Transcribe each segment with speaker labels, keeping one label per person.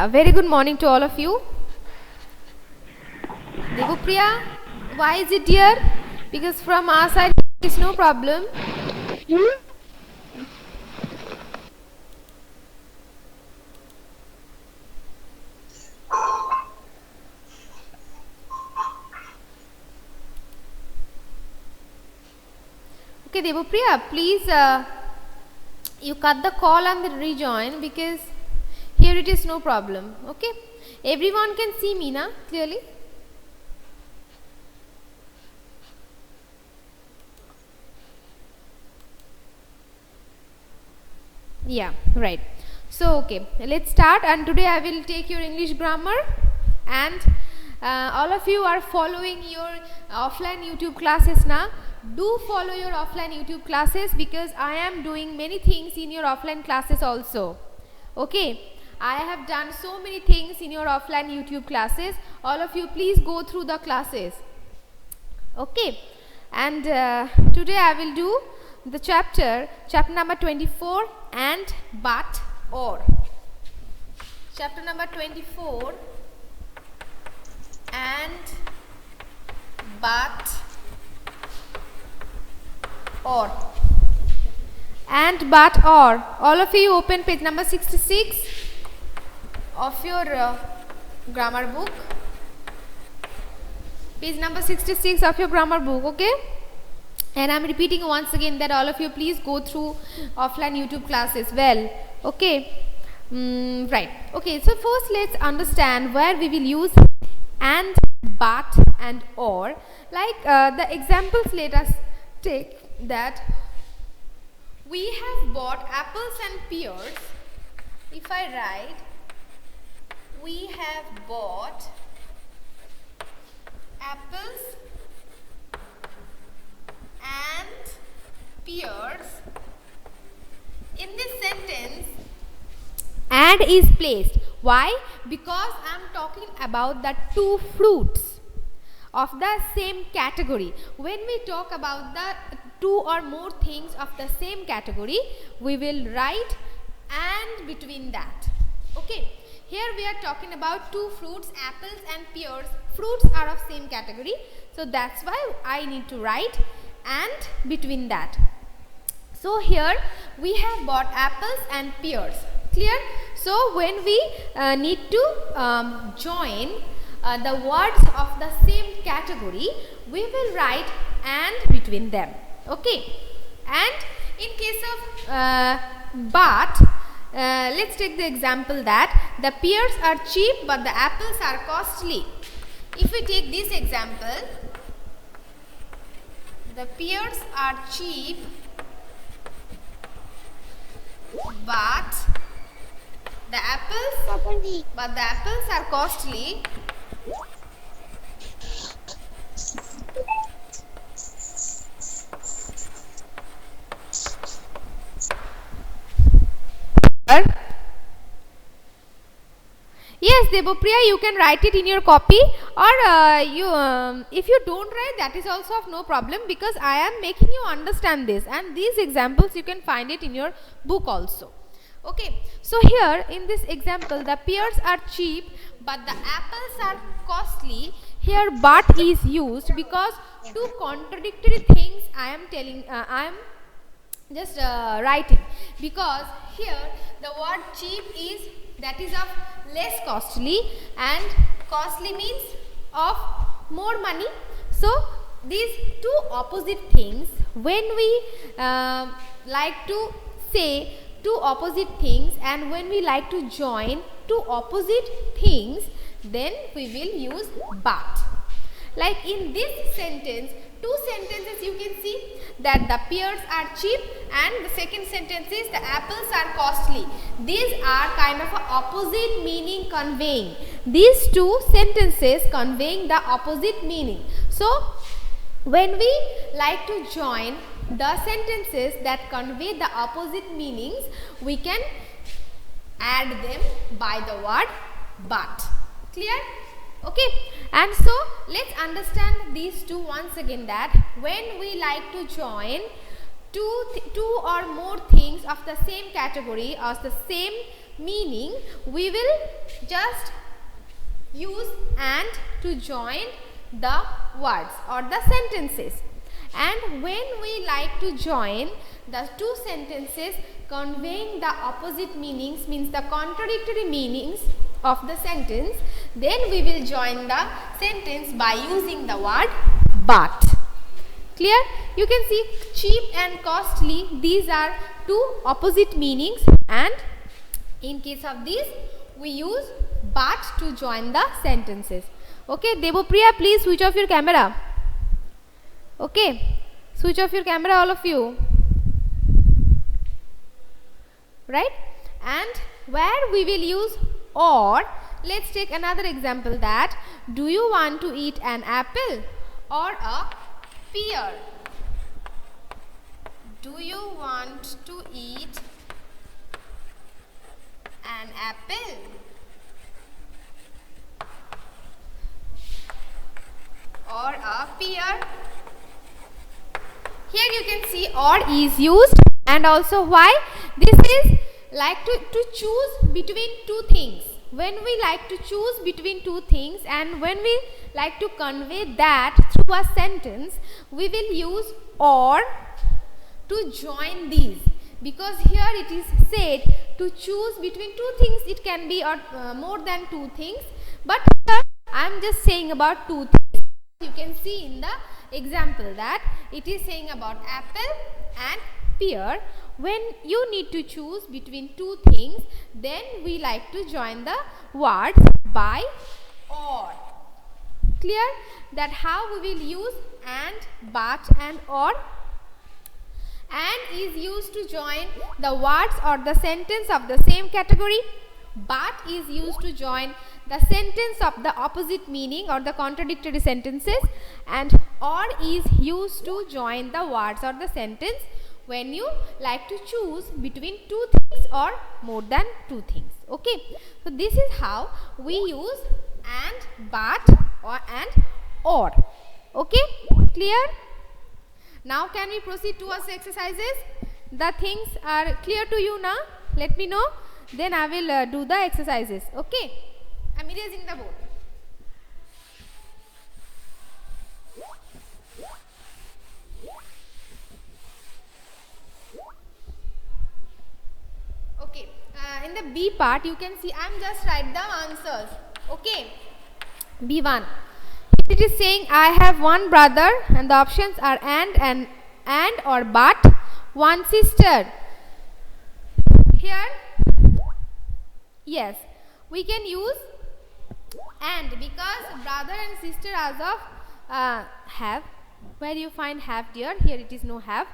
Speaker 1: Yeah, very good morning to all of you. Devupriya, why is it dear? Because from our side it's no problem. Okay, Devupriya, please you cut the call and rejoin, because here it is no problem. Okay, everyone can see me now clearly. Yeah, right. So okay, let's start, and today I will take your English grammar, and all of you are following your offline YouTube classes now. Do follow your offline YouTube classes, because I am doing many things in your offline classes also. Okay, I have done so many things in your offline YouTube classes. All of you please go through the classes. Okay, and today I will do the chapter number 24, and but or. Chapter number 24, and but or. And but or. All of you open page number 66 of your grammar book. Page number 66 of your grammar book, okay? And I am repeating once again that all of you please go through offline YouTube classes well, okay? Right. Okay, so first let's understand where we will use and, but and or. Like the examples, let us take that we have bought apples and pears. If I write, we have bought apples and pears. In this sentence, and is placed. Why? Because I am talking about the two fruits of the same category. When we talk about the two or more things of the same category, we will write and between that. Okay. Here we are talking about two fruits, apples and pears. Fruits are of same category. So that's why I need to write and between that. So here we have bought apples and pears. Clear? So when we need to join the words of the same category, we will write and between them. Okay. And in case of but, let's take the example that the pears are cheap but the apples are costly. If we take this example, the pears are cheap but the apples are costly. Yes, Devupriya, you can write it in your copy, or if you don't write, that is also of no problem, because I am making you understand this, and these examples you can find it in your book also. Okay, so here in this example, the pears are cheap but the apples are costly. Here but is used because two contradictory things I am telling, I am just writing, because here the word cheap is, that is of less costly, and costly means of more money. So these two opposite things, when we like to say two opposite things, and when we like to join two opposite things, then we will use but. Like in this sentence, two sentences you can see that the pears are cheap, and the second sentence is the apples are costly. These are kind of a opposite meaning conveying. These two sentences conveying the opposite meaning. So when we like to join the sentences that convey the opposite meanings, we can add them by the word but. Clear? Okay, and so let's understand these two once again, that when we like to join two or more things of the same category or the same meaning we will just use and to join the words or the sentences. And when we like to join the two sentences conveying the opposite meanings, means the contradictory meanings of the sentence, then we will join the sentence by using the word but. Clear? You can see cheap and costly, these are two opposite meanings, and in case of these we use but to join the sentences. Okay, Debopriya, please switch off your camera. Okay, switch off your camera, all of you. Right? And where we will use or, let's take another example, that do you want to eat an apple or a pear? Do you want to eat an apple or a pear? Here you can see or is used, and also why? This is like to choose between two things. When we like to choose between two things and when we like to convey that through a sentence, we will use or to join these, because here it is said to choose between two things. It can be more than two things, but here I am just saying about two things. You can see in the example that it is saying about apple and pear. When you need to choose between two things, then we like to join the words by or. Clear? That how we will use and, but and or. And is used to join the words or the sentence of the same category. But is used to join the sentence of the opposite meaning or the contradictory sentences, and or is used to join the words or the sentence when you like to choose between two things or more than two things. Okay, so this is how we use and, but, or. Okay, clear? Now can we proceed towards the exercises? The things are clear to you now? Let me know, then I will do the exercises. Okay, I am erasing the board. Okay, in the B part you can see I am just write the answers. Okay, B1. It is saying I have one brother, and the options are and or but, one sister. Here, yes, we can use and, because brother and sister as of have. Where you find have, dear? Here it is no have.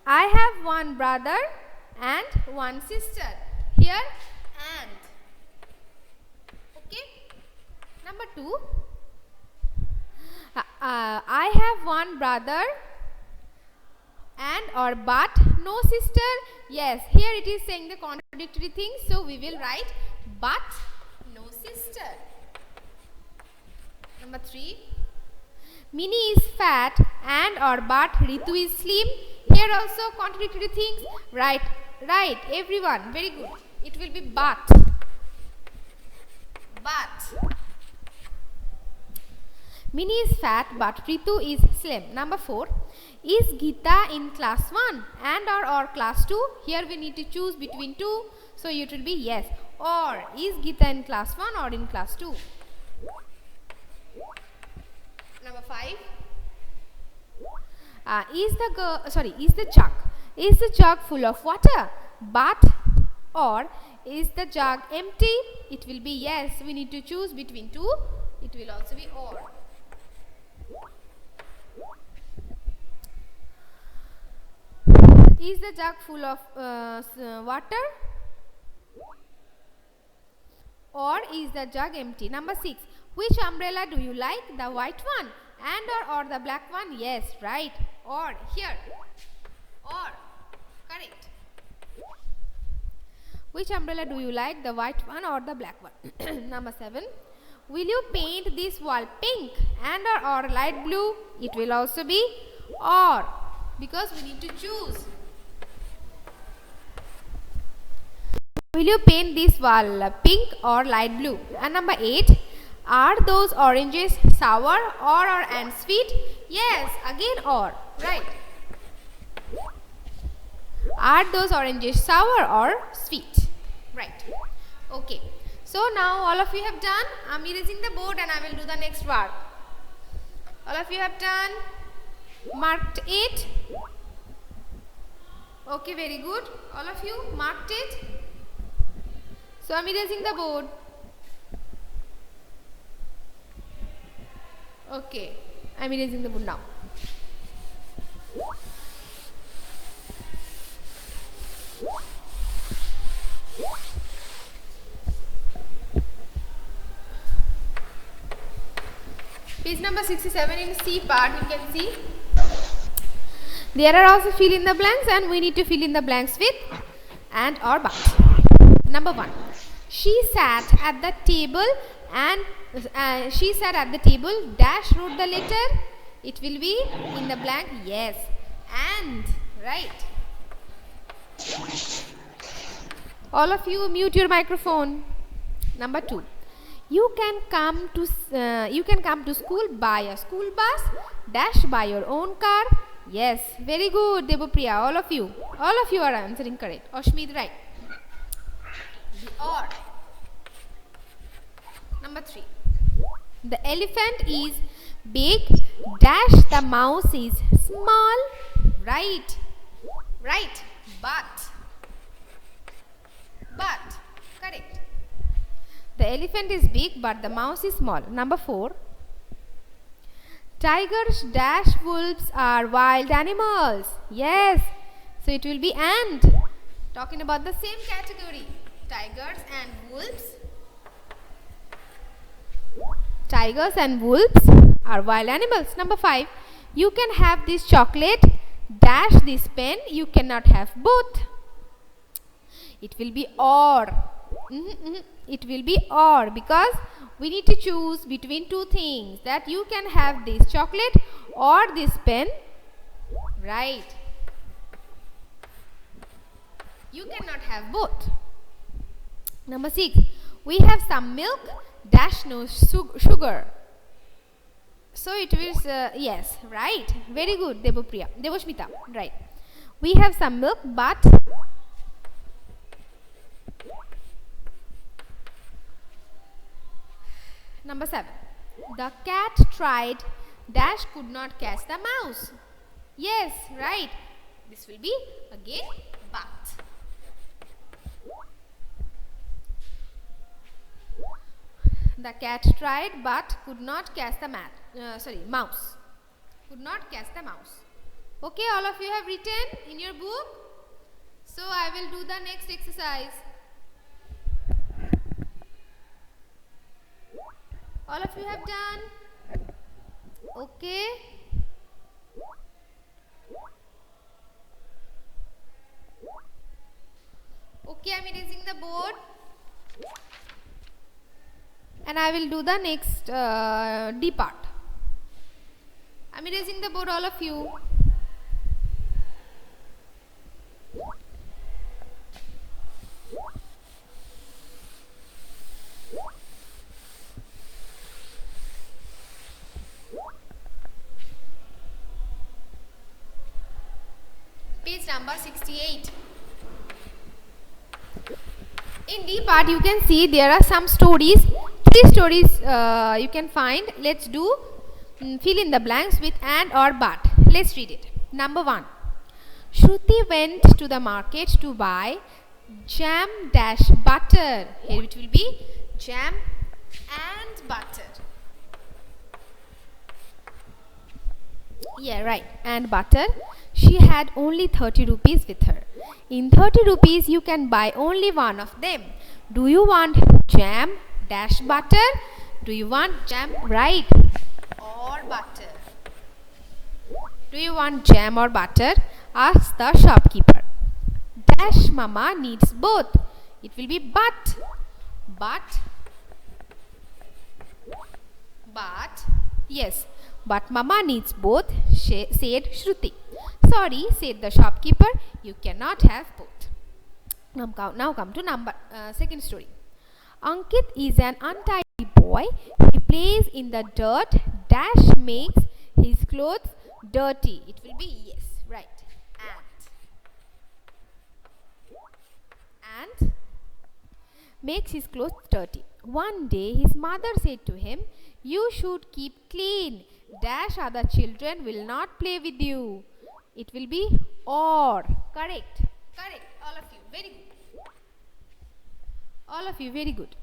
Speaker 1: I have one brother and one sister. Here and. Okay. Number 2. I have one brother and or but no sister. Yes, here it is saying the contradictory thing, so we will write but no sister. Number 3. Mini is fat and or but Ritu is slim. Here also contradictory things. Right, everyone, very good. It will be but. Mini is fat but Ritu is slim. Number 4. Is Geeta in class 1 and or class 2? Here we need to choose between two, so it will be yes. Or is Geeta in class 1 or in class 2? Number 5. Is the jug full of water? But or is the jug empty? It will be yes. We need to choose between two. It will also be or. Is the jug full of water? Or is the jug empty? Number 6. Which umbrella do you like? The white one and or the black one? Yes, right. Or here. Or. Correct. Which umbrella do you like? The white one or the black one? Number 7. Will you paint this wall pink and or light blue? It will also be or, because we need to choose. Will you paint this wall pink or light blue? And number 8, are those oranges sour or and sweet? Yes, again or, right. Are those oranges sour or sweet? Right. Okay. So now all of you have done. I am erasing the board and I will do the next work. All of you have done. Marked it. Okay, very good. All of you marked it. So I am erasing the board. Okay, I am erasing the board now. Page number 67 in C part, you can see. There are also fill in the blanks and we need to fill in the blanks with and or but. Number 1. She sat at the table and dash wrote the letter. It will be in the blank, yes, and, right. All of you mute your microphone. Number 2. You can come to school by a school bus, dash by your own car. Yes, very good, Debopriya. All of you are answering correct. Ashmit, right. The or. Number 3. The elephant is big, dash the mouse is small. Right. Right. But. Correct. The elephant is big but the mouse is small. Number 4. Tigers dash wolves are wild animals. Yes. So it will be and. Talking about the same category. Tigers and wolves are wild animals. Number 5. You can have this chocolate, dash this pen. You cannot have both. It will be or. It will be or because we need to choose between two things, that you can have this chocolate or this pen. Right. You cannot have both. Number 6. We have some milk, dash no sugar. So it will, yes, right. Very good, Devoshmita, right. We have some milk but Number 7. The cat tried, dash could not catch the mouse. Yes, right. This will be again but. The cat tried but could not catch the mouse. Could not catch the mouse. Okay, all of you have written in your book. So I will do the next exercise. All of you have done? Okay. Okay, I am erasing the board. And I will do the next D part. I am erasing the board, all of you. Page number 68. In D part you can see there are some stories. 3 stories you can find. Let's do fill in the blanks with and or but. Let's read it. Number 1. Shruti went to the market to buy jam dash butter. Here it will be jam and butter. Yeah, right. And butter. She had only 30 rupees with her. In 30 rupees you can buy only one of them. Do you want jam dash butter? Do you want jam, right, or butter? Do you want jam or butter? Asked the shopkeeper. Dash mama needs both. It will be but. Yes, but mama needs both, said Shruti. Sorry, said the shopkeeper, you cannot have both. Now come to second story. Ankit is an untidy boy. He plays in the dirt. Dash makes his clothes dirty. It will be yes, right. And makes his clothes dirty. One day his mother said to him, "You should keep clean. Dash other children will not play with you." It will be or. Correct. Correct. All of you. Very good. All of you. Very good.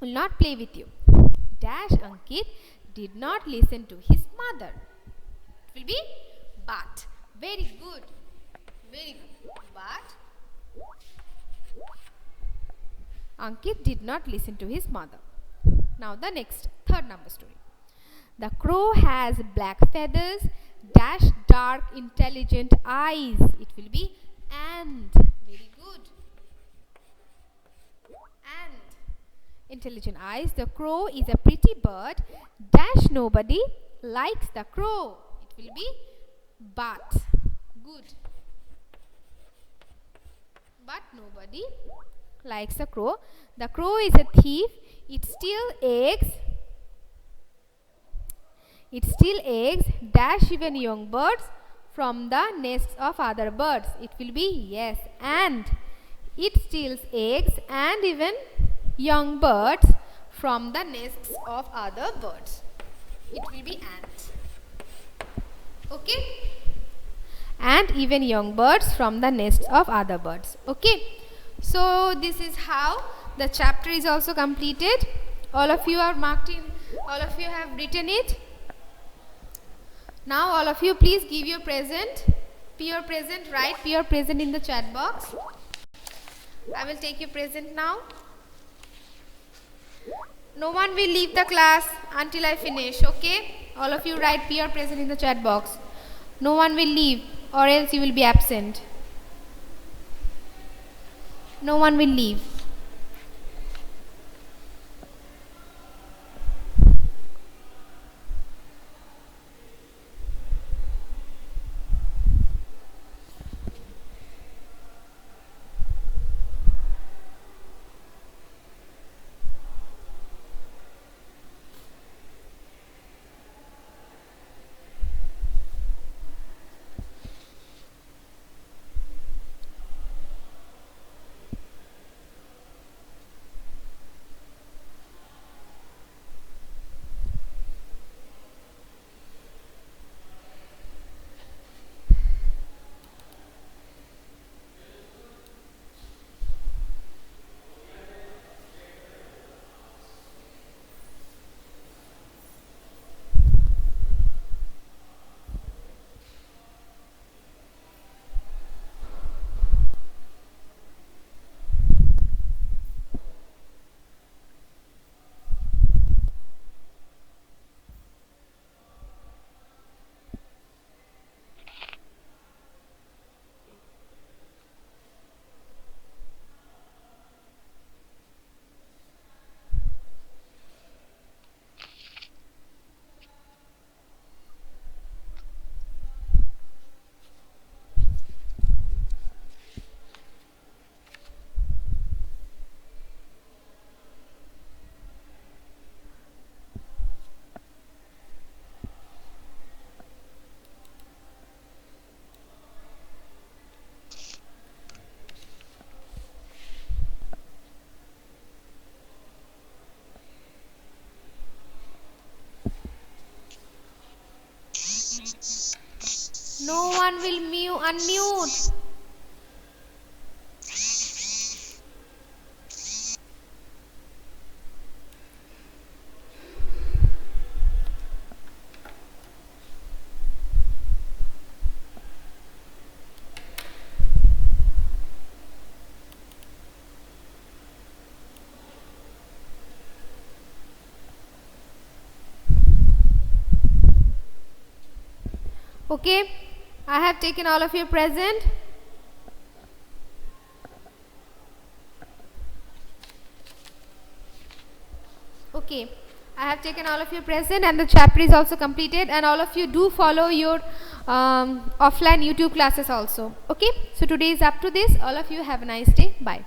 Speaker 1: Will not play with you. Dash Ankit did not listen to his mother. It will be but. Very good. Very good. But Ankit did not listen to his mother. Now the next, third number story. The crow has black feathers, dash dark intelligent eyes. It will be and. Very good. And intelligent eyes. The crow is a pretty bird, dash nobody likes the crow. It will be but. Good. But nobody likes the crow. The crow is a thief. It steals eggs. It steals eggs, dash even young birds from the nests of other birds. It will be yes. And it steals eggs and even young birds from the nests of other birds. It will be and. Okay? And even young birds from the nests of other birds. Okay? So this is how the chapter is also completed. All of you are marked in, all of you have written it. Now all of you please give your present, pure present, write pure present in the chat box. I will take your present now. No one will leave the class until I finish, okay? All of you write pure present in the chat box. No one will leave or else you will be absent. No one will leave. No one will unmute. Okay, I have taken all of your present. Okay, I have taken all of you present and the chapter is also completed, and all of you do follow your offline YouTube classes also. Okay, so today is up to this. All of you have a nice day. Bye.